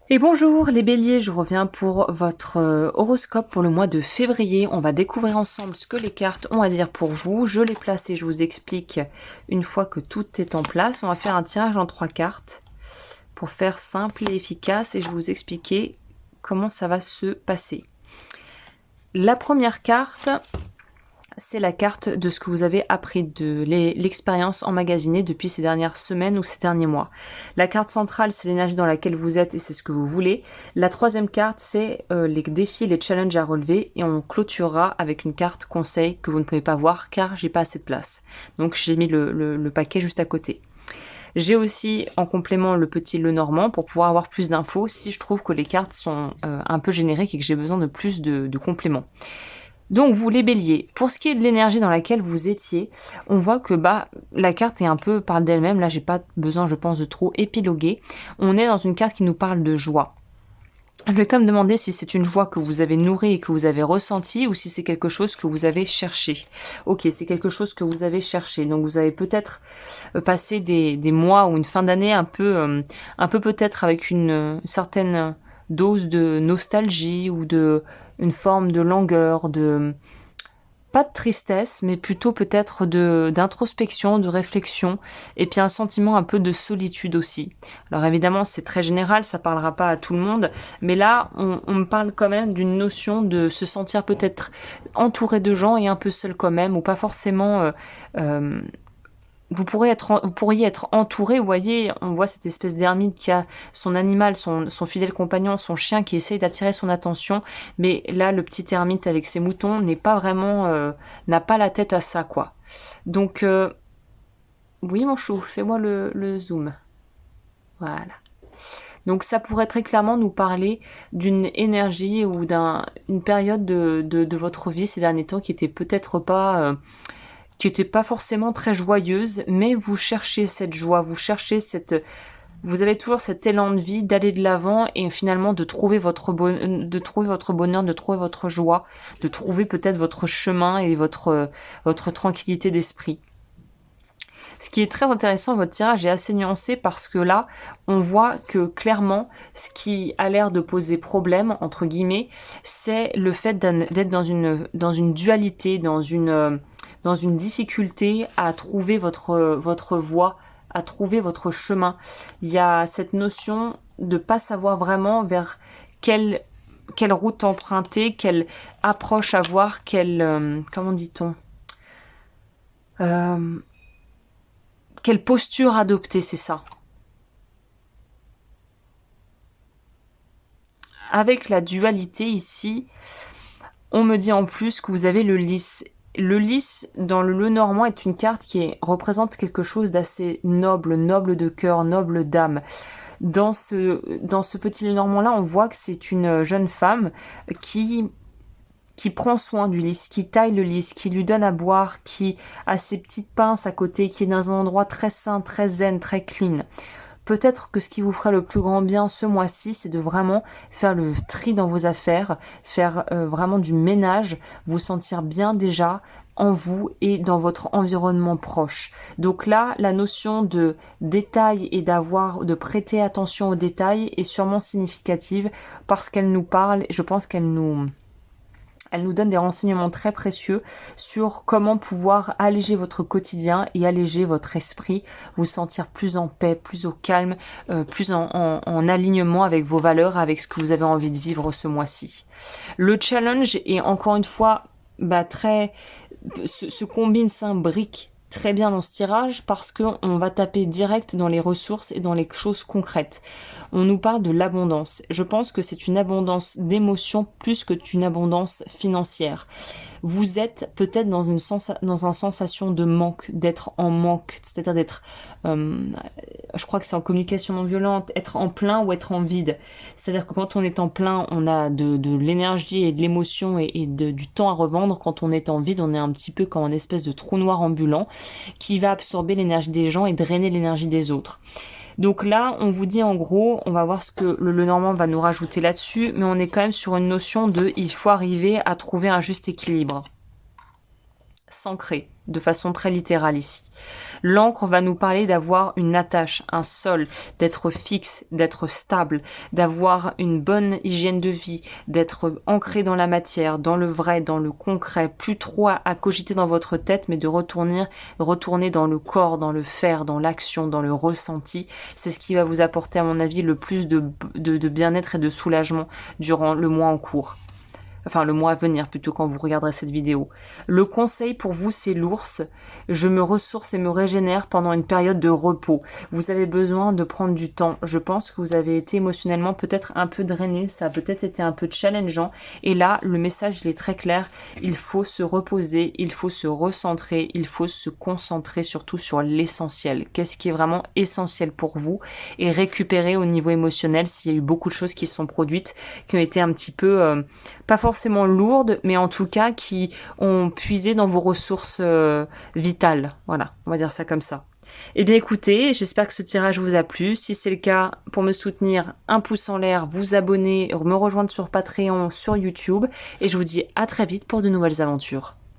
Et bonjour les béliers, je reviens pour votre horoscope pour le mois de février. On va découvrir ensemble ce que les cartes ont à dire pour vous. Je les place et je vous explique une fois que tout est en place. On va faire un tirage en 3 cartes pour faire simple et efficace et je vais vous expliquer comment ça va se passer. La première carte, c'est la carte de ce que vous avez appris, de l'expérience emmagasinée depuis ces dernières semaines ou ces derniers mois. La carte centrale, c'est l'énergie dans laquelle vous êtes et c'est ce que vous voulez. La troisième carte, c'est les défis, les challenges à relever. Et on clôturera avec une carte conseil que vous ne pouvez pas voir car j'ai pas assez de place. Donc j'ai mis le paquet juste à côté. J'ai aussi en complément le petit Lenormand pour pouvoir avoir plus d'infos si je trouve que les cartes sont un peu génériques et que j'ai besoin de plus de compléments. Donc vous les béliers, pour ce qui est de l'énergie dans laquelle vous étiez, on voit que la carte est un peu parle d'elle-même, là j'ai pas besoin je pense de trop épiloguer. On est dans une carte qui nous parle de joie. Je vais quand même demander si c'est une joie que vous avez nourrie et que vous avez ressentie ou si c'est quelque chose que vous avez cherché. Ok, c'est quelque chose que vous avez cherché. Donc vous avez peut-être passé des mois ou une fin d'année un peu peut-être avec une certaine dose de nostalgie ou de une forme de langueur, de pas de tristesse, mais plutôt peut-être d'introspection, de réflexion, et puis un sentiment un peu de solitude aussi. Alors évidemment, c'est très général, ça parlera pas à tout le monde, mais là, on me parle quand même d'une notion de se sentir peut-être entouré de gens et un peu seul quand même, ou pas forcément vous pourriez être entouré, vous voyez, on voit cette espèce d'ermite qui a son animal, son fidèle compagnon, son chien qui essaye d'attirer son attention, mais là, le petit ermite avec ses moutons n'est pas vraiment, n'a pas la tête à ça, quoi. Donc, oui, mon chou, fais-moi le zoom. Voilà. Donc ça pourrait très clairement nous parler d'une énergie ou d'une période de votre vie ces derniers temps qui était peut-être pas qui était pas forcément très joyeuse, mais vous cherchez cette joie, vous avez toujours cet élan de vie d'aller de l'avant et finalement de trouver votre bonheur, de trouver votre joie, de trouver peut-être votre chemin et votre tranquillité d'esprit. Ce qui est très intéressant, votre tirage est assez nuancé parce que là, on voit que clairement, ce qui a l'air de poser problème, entre guillemets, c'est le fait d'être dans une dualité, dans une difficulté à trouver votre voie, à trouver votre chemin. Il y a cette notion de pas savoir vraiment vers quelle route emprunter, quelle approche avoir, comment dit-on, euh, quelle posture adopter, c'est ça. Avec la dualité ici, on me dit en plus que vous avez le lys. Le lys dans le Lenormand est une carte représente quelque chose d'assez noble, noble de cœur, noble d'âme. Dans ce petit Lenormand là, on voit que c'est une jeune femme qui prend soin du lys, qui taille le lys, qui lui donne à boire, qui a ses petites pinces à côté, qui est dans un endroit très sain, très zen, très clean. Peut-être que ce qui vous ferait le plus grand bien ce mois-ci, c'est de vraiment faire le tri dans vos affaires, faire vraiment du ménage, vous sentir bien déjà en vous et dans votre environnement proche. Donc là, la notion de détail et de prêter attention aux détails est sûrement significative parce qu'elle nous parle, je pense elle nous donne des renseignements très précieux sur comment pouvoir alléger votre quotidien et alléger votre esprit, vous sentir plus en paix, plus au calme, plus en alignement avec vos valeurs, avec ce que vous avez envie de vivre ce mois-ci. Le challenge est encore une fois se combine, s'imbrique très bien dans ce tirage parce qu'on va taper direct dans les ressources et dans les choses concrètes. On nous parle de l'abondance. Je pense que c'est une abondance d'émotions plus que d'une abondance financière. Vous êtes peut-être dans une sensation de manque, d'être en manque, c'est-à-dire d'être, je crois que c'est en communication non violente, être en plein ou être en vide. C'est-à-dire que quand on est en plein, on a de l'énergie et de l'émotion du temps à revendre. Quand on est en vide, on est un petit peu comme une espèce de trou noir ambulant qui va absorber l'énergie des gens et drainer l'énergie des autres. Donc là, on vous dit en gros, on va voir ce que le Lenormand va nous rajouter là-dessus, mais on est quand même sur une notion de il faut arriver à trouver un juste équilibre. S'ancrer. de façon très littérale ici. L'encre va nous parler d'avoir une attache, un sol, d'être fixe, d'être stable, d'avoir une bonne hygiène de vie, d'être ancré dans la matière, dans le vrai, dans le concret, plus trop à cogiter dans votre tête, mais de retourner dans le corps, dans le faire, dans l'action, dans le ressenti. C'est ce qui va vous apporter, à mon avis, le plus de bien-être et de soulagement durant le mois en cours. Enfin, le mois à venir, plutôt, quand vous regarderez cette vidéo. Le conseil pour vous, c'est l'ours. Je me ressource et me régénère pendant une période de repos. Vous avez besoin de prendre du temps. Je pense que vous avez été émotionnellement peut-être un peu drainé. Ça a peut-être été un peu challengeant. Et là, le message, il est très clair. Il faut se reposer, il faut se recentrer, il faut se concentrer surtout sur l'essentiel. Qu'est-ce qui est vraiment essentiel pour vous? Et récupérer au niveau émotionnel s'il y a eu beaucoup de choses qui se sont produites, qui ont été un petit peu, pas forcément lourdes, mais en tout cas qui ont puisé dans vos ressources vitales. Voilà, on va dire ça comme ça. Eh bien écoutez, j'espère que ce tirage vous a plu. Si c'est le cas, pour me soutenir, un pouce en l'air, vous abonner, me rejoindre sur Patreon, sur YouTube. Et je vous dis à très vite pour de nouvelles aventures.